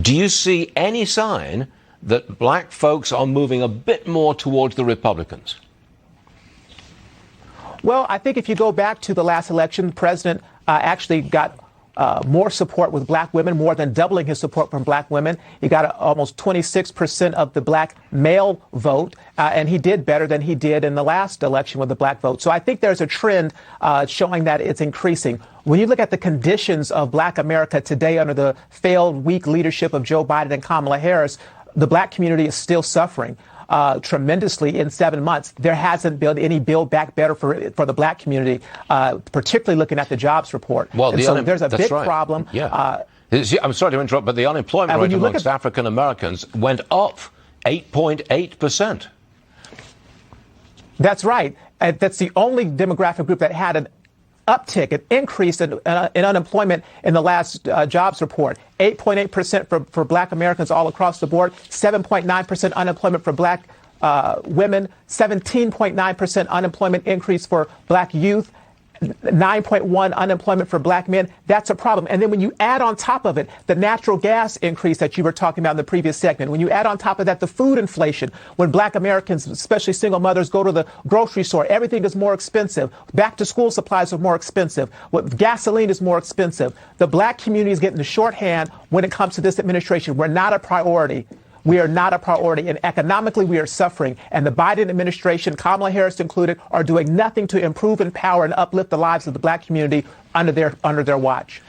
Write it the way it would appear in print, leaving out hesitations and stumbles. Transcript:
Do you see any sign that black folks are moving a bit more towards the Republicans? Well, I think if you go back to the last election, the president actually got more support with black women, more than doubling his support from black women. He got almost 26% of the black male vote, and he did better than he did in the last election with the black vote. So I think there's a trend showing that it's increasing. When you look at the conditions of black America today under the failed, weak leadership of Joe Biden and Kamala Harris, the black community is still suffering tremendously in 7 months. There hasn't been any Build Back Better for the black community, particularly looking at the jobs report. Well, so there's a big problem. Yeah. I'm sorry to interrupt, but the unemployment rate amongst African Americans went up 8.8%. That's right. That's the only demographic group that had an uptick, an increase in unemployment in the last jobs report. 8.8% for black Americans all across the board, 7.9% unemployment for black women, 17.9% unemployment increase for black youth, 9.1 unemployment for black men. That's a problem. And then when you add on top of it the natural gas increase that you were talking about in the previous segment, when you add on top of that the food inflation, when black Americans, especially single mothers, go to the grocery store, everything is more expensive. Back to school supplies are more expensive. Gasoline is more expensive. The black community is getting the shorthand when it comes to this administration. We're not a priority. We are not a priority, and economically we are suffering. And the Biden administration, Kamala Harris included, are doing nothing to improve, empower, and uplift the lives of the black community under their watch.